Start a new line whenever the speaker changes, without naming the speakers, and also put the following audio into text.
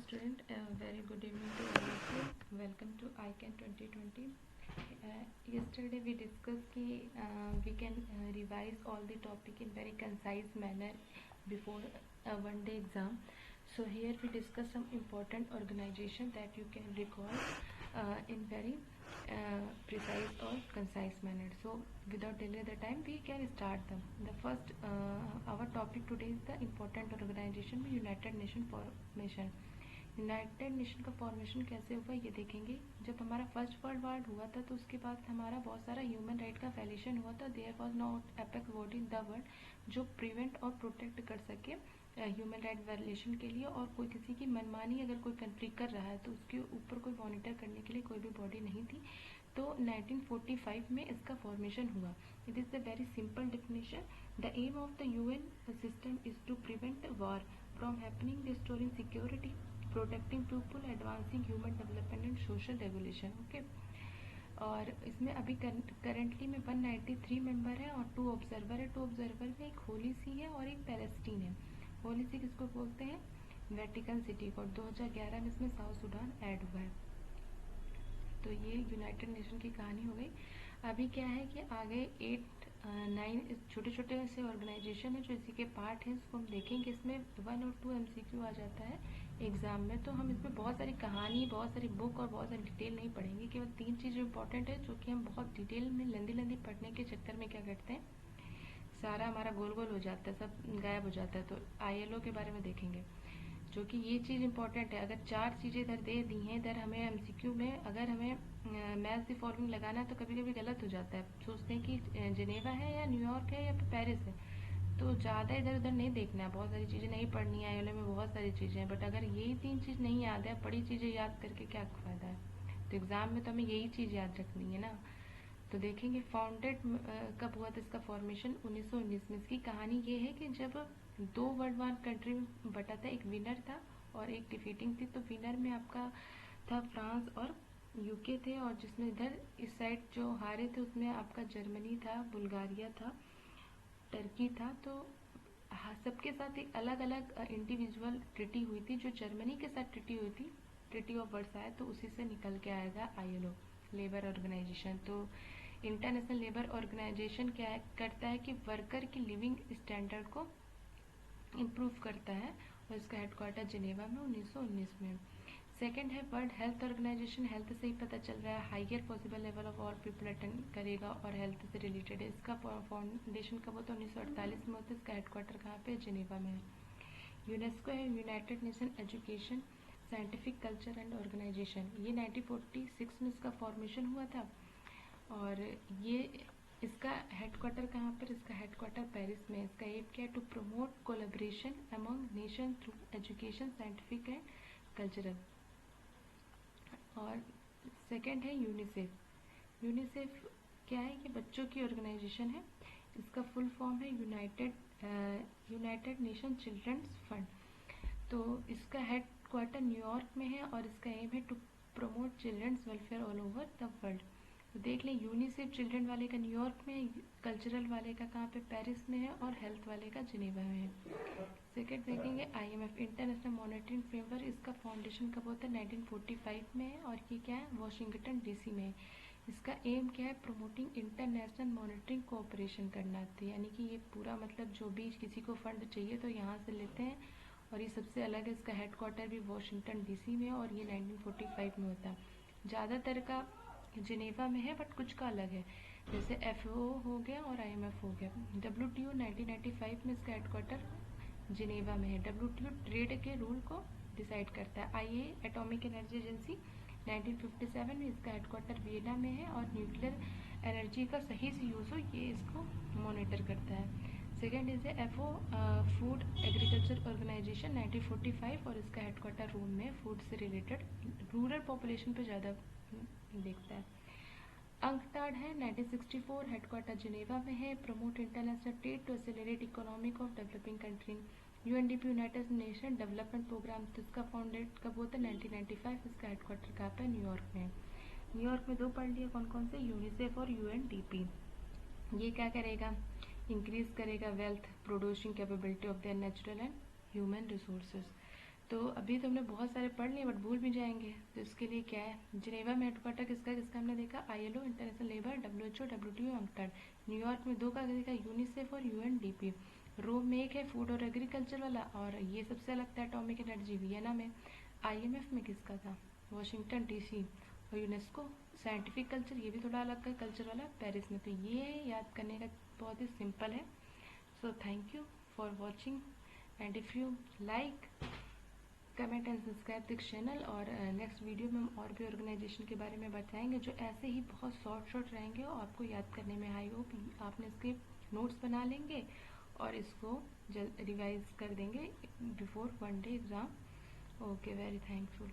student, very good evening to all of you. Welcome to ICANN 2020. Yesterday we discussed कि we can revise all the topic in very concise manner before a one day exam. So here we discuss some important organization that you can recall in very precise or concise manner. So without delay the time we can start them. The first our topic today is the important organization में United nation formation. United nation का formation कैसे हुआ ये देखेंगे. जब हमारा first world war हुआ था तो उसके बाद हमारा बहुत सारा ह्यूमन राइट का वायलेशन हुआ था. There was not apex body in the world जो प्रिवेंट और प्रोटेक्ट कर सके ह्यूमन राइट वायलेशन के लिए. और कोई किसी की मनमानी अगर कोई कंट्री कर रहा है तो उसके ऊपर कोई मॉनिटर करने के लिए कोई भी बॉडी नहीं थी. तो 1945 में इसका फॉर्मेशन हुआ. It is a very simple definition. The aim of the UN system is to prevent war from happening, restoring security, protecting people, advancing human development and social regulation. Okay. और इसमें अभी currently में 193 member है और 2 observer है. 2 observer में एक होली सी है और एक पैलेस्टीन है. होली सी किसको बोलते हैं? वेटिकन सिटी को. 2011 में इसमें साउथ सूडान ऐड हुआ है. तो ये यूनाइटेड नेशन की कहानी हो गई. अभी क्या है कि आगे 8-9 छोटे छोटे ऐसे ऑर्गेनाइजेशन है जो इसी के पार्ट हैं. इसको हम देखेंगे. इसमें 1 और 2 MCQ आ जाता है एग्जाम में. तो हम इसमें बहुत सारी कहानी, बहुत सारी बुक और बहुत सारी डिटेल नहीं पढ़ेंगे. केवल 3 चीज़ इंपॉर्टेंट है जो कि हम बहुत डिटेल में लंदी पढ़ने के चक्कर में क्या करते हैं, सारा हमारा गोल गोल हो जाता है, सब गायब हो जाता है. तो ILO के बारे में देखेंगे जो कि ये चीज़ इंपॉर्टेंट है. अगर 4 चीज़ें इधर दे दी हैं इधर हमें MCQ में, अगर हमें मैच द फॉलोइंग लगाना है तो कभी कभी गलत हो जाता है. सोचते हैं कि जिनेवा है या न्यूयॉर्क है या पेरिस है. तो ज़्यादा इधर उधर नहीं देखना है. बहुत सारी चीज़ें नहीं पढ़नी है. ILO में बहुत सारी चीज़ें हैं. बट अगर यही 3 चीज़ नहीं याद है, बड़ी चीज़ें याद करके क्या फ़ायदा है. तो एग्ज़ाम में तो हमें यही चीज़ याद रखनी है ना. तो देखेंगे फाउंडेड कब हुआ था इसका फॉर्मेशन 1919 में. इसकी कहानी ये है कि जब 2 वर्ल्ड वार कंट्री में बटा था, एक विनर था और एक डिफीटिंग थी. तो विनर में आपका था फ्रांस और UK थे, और जिसमें इधर इस साइड जो हारे थे उसमें आपका जर्मनी था, बुल्गारिया था, टर्की था. तो सबके साथ एक अलग अलग इंडिविजुअल ट्रिटी हुई थी. जो जर्मनी के साथ ट्रिटी हुई थी, ट्रिटी ऑफ वर्साय, तो उसी से निकल के आएगा ILO लेबर ऑर्गेनाइजेशन. तो इंटरनेशनल लेबर ऑर्गेनाइजेशन क्या करता है कि वर्कर की लिविंग स्टैंडर्ड को इम्प्रूव करता है, और इसका हेडक्वार्टर जिनेवा में 1919 में. सेकेंड है वर्ल्ड हेल्थ ऑर्गेनाइजेशन. हेल्थ से ही पता चल रहा है, higher possible level of all people attend करेगा और हेल्थ से रिलेटेड है. इसका फाउंडेशन कब होता है? 1948 में होता है. इसका हेडक्वार्टर कहाँ पे? जिनेवा में है. यूनेस्को है United Nation education, scientific, culture and organisation. ये 1946 में इसका फॉर्मेशन हुआ था. और ये इसका हेडक्वार्टर कहाँ पर? इसका हेडक्वार्टर पेरिस में. इसका एम क्या है? To promote collaboration among nation through education, scientific and cultural. और सेकंड है यूनिसेफ. यूनिसेफ क्या है? ये बच्चों की ऑर्गेनाइजेशन है. इसका फुल फॉर्म है यूनाइटेड नेशन चिल्ड्रंस फंड. तो इसका हेडक्वार्टर न्यूयॉर्क में है और इसका एम है to promote children's welfare all over the world. तो देख लें, यूनिसेफ चिल्ड्रन वाले का न्यूयॉर्क में है, कल्चरल वाले का कहाँ पे? पेरिस में है, और हेल्थ वाले का जिनेवा में है. सेकेंड देखेंगे IMF इंटरनेशनल मॉनिटरिंग फ्रेमवर्क. इसका फाउंडेशन कब होता है? 1945 में है. और ये क्या है? वाशिंगटन DC में है. इसका एम क्या है? प्रमोटिंग इंटरनेशनल मॉनिटरिंग कोऑपरेशन करना था. यानी कि ये पूरा मतलब जो भी किसी को फंड चाहिए तो यहाँ से लेते हैं. और ये सबसे अलग है, इसका हेडक्वार्टर भी वाशिंगटन DC में है और ये 1945 में होता है. ज़्यादातर का जिनेवा में है बट कुछ का अलग है, जैसे FAO हो गया और IMF हो गया. WTO 1995 में इसका हेडक्वार्टर जिनेवा में है. WTO ट्रेड के रूल को डिसाइड करता है. IA एटॉमिक एनर्जी एजेंसी 1957 में इसका हेडक्वार्टर वियना में है और न्यूक्लियर एनर्जी का सही से यूज़ हो ये इसको मॉनिटर करता है. Second is FAO food agriculture organisation 1945 और इसका हेडक्वार्टर रोम में. फूड से रिलेटेड रूरल पॉपुलेशन पे ज़्यादा देखता है. अंकटाड है 1964, हेडक्वार्टर जिनेवा में है. Promote international trade to accelerate economic of developing country. UNDP United Nation development programme. तो इसका फाउंडेट कब होता है? 1995. इसका हेडक्वार्टर कहाँ पे? न्यूयॉर्क में. न्यूयॉर्क में 2 पढ़ लिए कौन कौन से? यूनिसेफ और UNDP. ये क्या करेगा? इंक्रीज करेगा wealth producing capability of their natural and human resources. तो अभी तो हमने बहुत सारे पढ़ लिए बट भूल भी जाएंगे, तो इसके लिए क्या है, जिनेवा में हेडक्वार्टर किसका किसका हमने देखा, ILO international labour, WHO WTO UNCTAD, New York में 2 का देखा, यूनिसेफ और UNDP, रोम में एक है फूड और एग्रीकल्चर वाला, और ये सबसे अलग था एटॉमिक एनर्जी वियना में, IMF में किसका था, वाशिंगटन DC, और यूनेस्को साइंटिफिक कल्चर, ये भी थोड़ा अलग का कल्चर वाला पेरिस में। तो ये याद करने का बहुत ही सिंपल है। So thank you for watching, and if you like comment and subscribe this channel. और नेक्स्ट वीडियो में हम और भी ऑर्गेनाइजेशन के बारे में बताएंगे जो ऐसे ही बहुत शॉर्ट रहेंगे और आपको याद करने में, आई होप आपने इसके नोट्स बना लेंगे और इसको जल्द रिवाइज कर देंगे before 1 day exam. Okay, very thankful.